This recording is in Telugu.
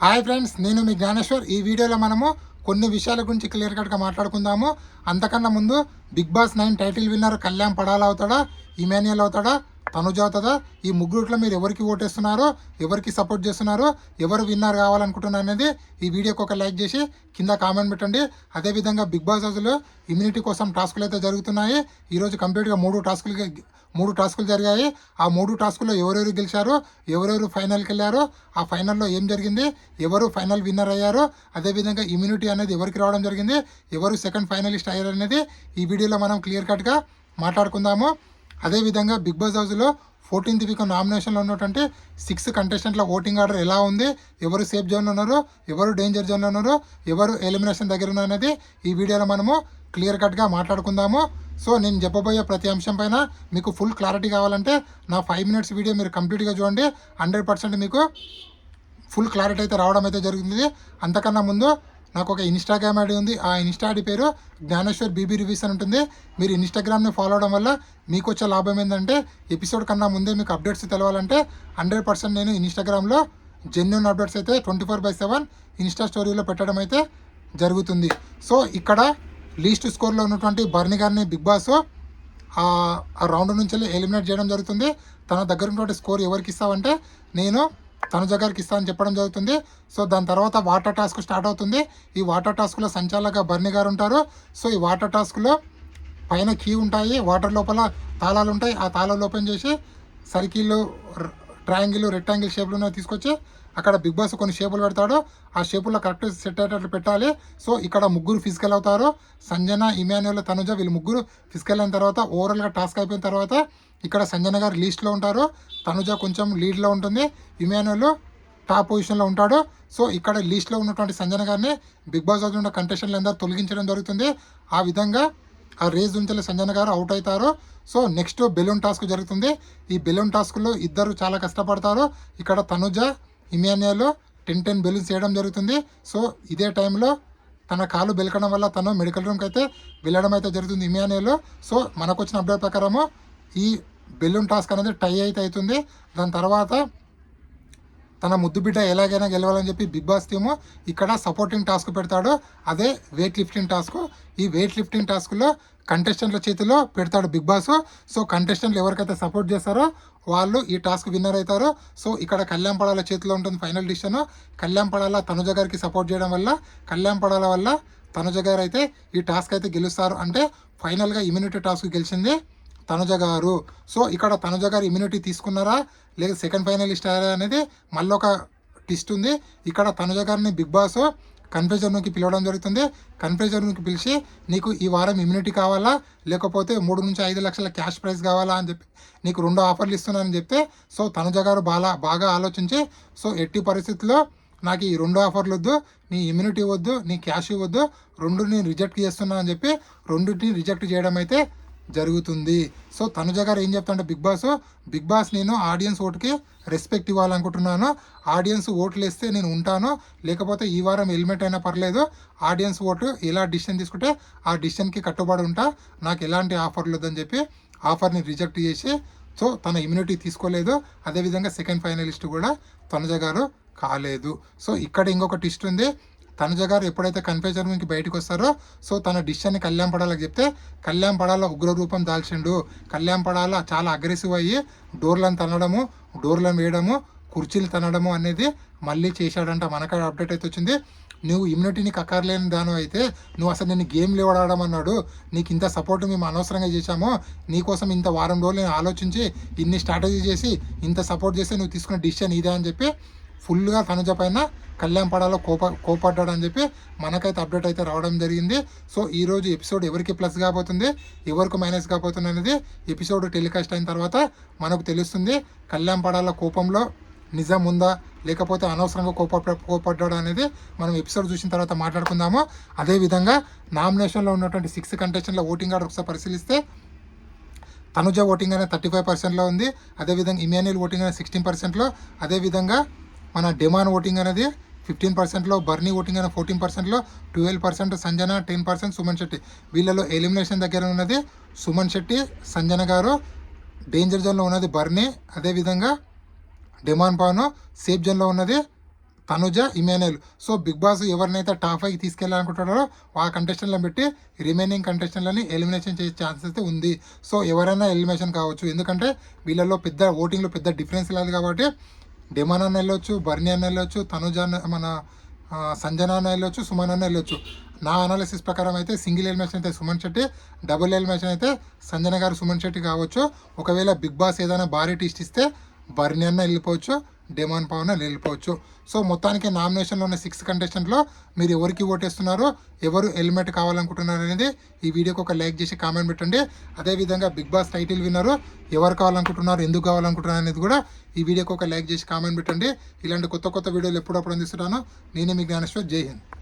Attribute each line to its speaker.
Speaker 1: హాయ్ ఫ్రెండ్స్, నేను మీ జ్ఞానేశ్వర్. ఈ వీడియోలో మనము కొన్ని విషయాల గురించి క్లియర్ కట్గా మాట్లాడుకుందాము. అంతకన్నా ముందు Big Boss 9 title winner Kalyan పడాలా అవుతాడా, ఇమాన్యుయల్ అవుతాడా, తనుజ అవుతుందా? ఈ ముగ్గురుట్లో మీరు ఎవరికి ఓటేస్తున్నారో, ఎవరికి సపోర్ట్ చేస్తున్నారో, ఎవరు విన్నర్ కావాలనుకుంటున్నారు అనేది ఈ వీడియోకి ఒక లైక్ చేసి కింద కామెంట్ పెట్టండి. అదేవిధంగా బిగ్ బాస్ హౌస్లో ఇమ్యూనిటీ కోసం టాస్కులు అయితే జరుగుతున్నాయి. ఈరోజు కంప్లీట్గా మూడు టాస్కులు జరిగాయి. ఆ 3 టాస్కుల్లో ఎవరెవరు గెలిచారో, ఎవరెవరు ఫైనల్కి వెళ్ళారో, ఆ ఫైనల్లో ఏం జరిగింది, ఎవరు ఫైనల్ విన్నర్ అయ్యారో, అదేవిధంగా ఇమ్యూనిటీ అనేది ఎవరికి రావడం జరిగింది, ఎవరు సెకండ్ ఫైనలిస్ట్ అయ్యారు అనేది ఈ వీడియోలో మనం క్లియర్ కట్గా మాట్లాడుకుందాము. అదేవిధంగా బిగ్ బాస్ హౌస్లో 14th వీక్ నామినేషన్లో ఉన్నటువంటి 6 కంటెస్టెంట్ల ఓటింగ్ ఆర్డర్ ఎలా ఉంది, ఎవరు సేఫ్ జోన్లో ఉన్నారు, ఎవరు డేంజర్ జోన్లో ఉన్నారు, ఎవరు ఎలిమినేషన్ దగ్గర ఉన్నారు అనేది ఈ వీడియోలో మనము క్లియర్ కట్గా మాట్లాడుకుందాము. సో నేను చెప్పబోయే ప్రతి అంశం పైన మీకు ఫుల్ క్లారిటీ కావాలంటే నా 5 minutes వీడియో మీరు కంప్లీట్గా చూడండి. 100% మీకు ఫుల్ క్లారిటీ అయితే రావడం అయితే జరుగుతుంది. అంతకన్నా ముందు నాకు ఒక ఇన్స్టాగ్రామ్ ఐడి ఉంది. ఆ ఇన్స్టా ఐడి పేరు జ్ఞానేశ్వర్ బీబీ రివ్యూస్ అని ఉంటుంది. మీరు ఇన్స్టాగ్రామ్ని ఫాలో అవడం వల్ల మీకు వచ్చే లాభం ఏంటంటే, ఎపిసోడ్ కన్నా ముందే మీకు అప్డేట్స్ తెలవాలంటే 100% నేను ఇన్స్టాగ్రామ్లో జెన్యున్ అప్డేట్స్ అయితే 24/7 ఇన్స్టా స్టోరీలో పెట్టడం అయితే జరుగుతుంది. సో ఇక్కడ లీస్ట్ స్కోర్లో ఉన్నటువంటి బర్నీ గారిని బిగ్ బాస్ ఆ రౌండ్ నుంచి వెళ్ళి ఎలిమినేట్ చేయడం జరుగుతుంది. తన దగ్గర ఉన్నటువంటి స్కోర్ ఎవరికి ఇస్తావంటే నేను తనుజ గారికి ఇస్తానని చెప్పడం జరుగుతుంది. సో దాని తర్వాత వాటర్ టాస్క్ స్టార్ట్ అవుతుంది. ఈ వాటర్ టాస్క్లో సంచాలక బర్నీ గారు ఉంటారు. సో ఈ వాటర్ టాస్క్లో పైన కీ ఉంటాయి, వాటర్ లోపల తాళాలు ఉంటాయి. ఆ తాళాలు ఓపెన్ చేసి సర్కిల్, ట్రయాంగిల్, రెక్టాంగిల్ షేప్లో తీసుకొచ్చి అక్కడ బిగ్ బాస్ కొన్ని షేపులు పెడతాడు. ఆ షేపుల్లో కరెక్ట్ సెట్ అయ్యేటట్లు పెట్టాలి. సో ఇక్కడ ముగ్గురు ఫిజికల్ అవుతారు. సంజన, ఇమాన్యుయల్, తనుజ వీళ్ళు ముగ్గురు ఫిజికల్ అయిన తర్వాత ఓవరాల్గా టాస్క్ అయిపోయిన తర్వాత ఇక్కడ సంజన గారు లీస్ట్లో ఉంటారు, తనుజ కొంచెం లీడ్లో ఉంటుంది, ఇమాన్యుయల్ టాప్ పొజిషన్లో ఉంటాడు. సో ఇక్కడ లీస్ట్లో ఉన్నటువంటి సంజన గారిని బిగ్ బాస్ హౌస్ ఉన్న కంటెస్టెంట్లు అందరూ తొలగించడం జరుగుతుంది. ఆ విధంగా ఆ రేస్ నుంచి సంజన గారు అవుట్ అవుతారు. సో నెక్స్ట్ బెలూన్ టాస్క్ జరుగుతుంది. ఈ బెలూన్ టాస్క్లో ఇద్దరు చాలా కష్టపడతారు. ఇక్కడ తనుజ, ఇమాన్యుయల్ 10 బెలూన్స్ చేయడం జరుగుతుంది. సో ఇదే టైంలో తన కాలు బెలకడం వల్ల తను మెడికల్ రూమ్కి అయితే వెళ్ళడం అయితే జరుగుతుంది ఇమాన్యుయల్. సో మనకు వచ్చిన అప్డేట్ ప్రకారము ఈ బెలూన్ టాస్క్ అనేది టై అయితే అవుతుంది. దాని తర్వాత తన ముద్దు బిడ్డ ఎలాగైనా గెలవాలని చెప్పి బిగ్ బాస్ టీము ఇక్కడ సపోర్టింగ్ టాస్క్ పెడతాడు. అదే వెయిట్ లిఫ్టింగ్ టాస్క్. ఈ వెయిట్ లిఫ్టింగ్ టాస్క్లో కంటెస్టెంట్ల చేతిలో పెడతాడు బిగ్ బాస్. సో కంటెస్టెంట్లు ఎవరికైతే సపోర్ట్ చేస్తారో వాళ్ళు ఈ టాస్క్ విన్నర్ అవుతారు. సో ఇక్కడ కళ్యాణ్ పడాల చేతిలో ఉంటుంది ఫైనల్ డిసిషన్. కళ్యాణ్ పడాల తనుజ గారికి సపోర్ట్ చేయడం వల్ల, కళ్యాణ్ పడాల వల్ల తనుజ గారు అయితే ఈ టాస్క్ అయితే గెలుస్తారు. అంటే ఫైనల్గా ఇమ్యూనిటీ టాస్క్ గెలిచింది తనుజ గారు. సో ఇక్కడ తనుజ గారు ఇమ్యూనిటీ తీసుకున్నారా లేక సెకండ్ ఫైనలిస్ట్ అయ్యారా అనేది మళ్ళీ ఒక ట్విస్ట్ ఉంది. ఇక్కడ తనుజ గారిని బిగ్ బాస్ కన్ఫ్యూజన్ రూమ్కి పిలవడం జరుగుతుంది. కన్ఫ్యూజన్ రూమ్కి పిలిచి నీకు ఈ వారం ఇమ్యూనిటీ కావాలా లేకపోతే 3 నుంచి 5 లక్షల క్యాష్ ప్రైజ్ కావాలా అని చెప్పి నీకు 2 ఆఫర్లు ఇస్తున్నానని చెప్తే, సో తనుజ గారు బాగా ఆలోచించి, సో ఎట్టి పరిస్థితుల్లో నాకు ఈ 2 ఆఫర్లు వద్దు, నీ ఇమ్యూనిటీ వద్దు, నీ క్యాష్ వద్దు, 2 నేను రిజెక్ట్ చేస్తున్నా అని చెప్పి 2ని రిజెక్ట్ చేయడం అయితే జరుగుతుంది. సో తనుజ గారు ఏం చెప్తాంటే బిగ్ బాస్ నేను ఆడియన్స్ ఓటుకి రెస్పెక్ట్ ఇవ్వాలనుకుంటున్నాను. ఆడియన్స్ ఓట్లు వేస్తే నేను ఉంటాను, లేకపోతే ఈ వారం ఎలిమినేట్ అయినా పర్లేదు. ఆడియన్స్ ఓటు ఎలా డిసిషన్ తీసుకుంటే ఆ డిసిషన్కి కట్టుబడి ఉంటా, నాకు ఎలాంటి ఆఫర్లు వద్దని చెప్పి ఆఫర్ని రిజెక్ట్ చేసి, సో తన ఇమ్యూనిటీ తీసుకోలేదు. అదేవిధంగా సెకండ్ ఫైనలిస్ట్ కూడా తనుజ గారు కాలేదు. సో ఇక్కడ ఇంకొక ట్విస్ట్ ఉంది. తనుజ గారు ఎప్పుడైతే కన్ఫ్యూజన్ నుంచి బయటకు వస్తారో, సో తన డిసిషన్ని కళ్యాణ్ పడాలకు చెప్తే కళ్యాణ్ పడాల ఉగ్ర రూపం దాల్చిండు. కళ్యాణ్ పడాల చాలా అగ్రెసివ్ అయ్యి డోర్లను తనడము, డోర్లను వేయడము, కుర్చీలు తనడము అనేది మళ్ళీ చేశాడంట. మనకు అప్డేట్ అయితే వచ్చింది. నువ్వు ఇమ్యూనిటీని కక్కర్లేని దాని అయితే నువ్వు అసలు నేను గేమ్లు ఇవ్వడం అన్నాడు, నీకు ఇంత సపోర్ట్ మేము అనవసరంగా చేశాము, నీకోసం ఇంత వారం రోజులు నేను ఆలోచించి ఇన్ని స్ట్రాటజీ చేసి ఇంత సపోర్ట్ చేస్తే నువ్వు తీసుకున్న డిసిషన్ ఇదే అని చెప్పి ఫుల్గా తనుజ పైన కళ్యాణ్ పడాలో కోపడ్డాడు అని చెప్పి మనకైతే అప్డేట్ అయితే రావడం జరిగింది. సో ఈరోజు ఎపిసోడ్ ఎవరికి ప్లస్ కాబోతుంది, ఎవరికి మైనస్ కాబోతుంది అనేది ఎపిసోడ్ టెలికాస్ట్ అయిన తర్వాత మనకు తెలుస్తుంది. కళ్యాణ్ పడాల కోపంలో నిజం ఉందా లేకపోతే అనవసరంగా కోపడ్డాడు అనేది మనం ఎపిసోడ్ చూసిన తర్వాత మాట్లాడుకుందాము. అదేవిధంగా నామినేషన్లో ఉన్నటువంటి 6 కంటెస్టెంట్ల ఓటింగ్ ఆర్డర్ ఒకసారి పరిశీలిస్తే తనుజ ఓటింగ్ అనేది 35%లో ఉంది. అదేవిధంగా ఇమాన్యుయల్ ఓటింగ్ అనేది 16%లో, అదేవిధంగా మన డిమాండ్ ఓటింగ్ అనేది 15%లో, బర్నీ ఓటింగ్ అనేది 14%లో, 12% సంజన, 10% సుమన్ శెట్టి. వీళ్ళలో ఎలిమినేషన్ దగ్గర ఉన్నది సుమన్ శెట్టి, సంజన గారు. డేంజర్ జోన్లో ఉన్నది బర్నీ, అదేవిధంగా డిమాండ్ పాను. సేఫ్ జోన్లో ఉన్నది Tanuja, Emmanuel. So Big Boss ఎవరినైతే టాప్ 5 తీసుకెళ్ళాలనుకుంటున్నారో ఆ కంటెస్టెంట్లను పెట్టి రిమైనింగ్ కంటెస్టెంట్లని ఎలిమినేషన్ చేసే ఛాన్సెస్ అయితే ఉంది. సో ఎవరైనా ఎలిమినేషన్ కావచ్చు, ఎందుకంటే వీళ్ళలో పెద్ద ఓటింగ్లో పెద్ద డిఫరెన్స్ లేదు కాబట్టి డెమాన్ అన్న వెళ్ళొచ్చు, బర్నీ అన్న వెళ్ళొచ్చు, తనుజ మన సంజన అన్న వెళ్ళొచ్చు, సుమన్ అన్న వెళ్ళొచ్చు. నా అనాలిసిస్ ప్రకారం అయితే సింగిల్ ఎలిమినేషన్ అయితే సుమన్ శెట్టి, డబుల్ ఎలిమినేషన్ అయితే సంజన గారు సుమన్ శెట్టి కావచ్చు. ఒకవేళ బిగ్ బాస్ ఏదైనా భారీ టీస్ట్ ఇస్తే బర్నీ అన్న వెళ్ళిపోవచ్చు, డెమాన్ పవన్ వెళ్ళిపోవచ్చు. సో మొత్తానికి నామినేషన్లో ఉన్న 6 కంటెస్టెంట్లో మీరు ఎవరికి ఓటేస్తున్నారు, ఎవరు ఎలిమినేట్ కావాలనుకుంటున్నారు అనేది ఈ వీడియోకి ఒక లైక్ చేసి కామెంట్ పెట్టండి. అదేవిధంగా బిగ్ బాస్ టైటిల్ విన్నరు ఎవరు కావాలనుకుంటున్నారు, ఎందుకు కావాలనుకుంటున్నారు అనేది కూడా ఈ వీడియోకి ఒక లైక్ చేసి కామెంట్ పెట్టండి. ఇలాంటి కొత్త కొత్త వీడియోలు ఎప్పుడప్పుడు అందిస్తున్నాను. నేనే మీ జ్ఞానేశ్వర్. జై హింద్.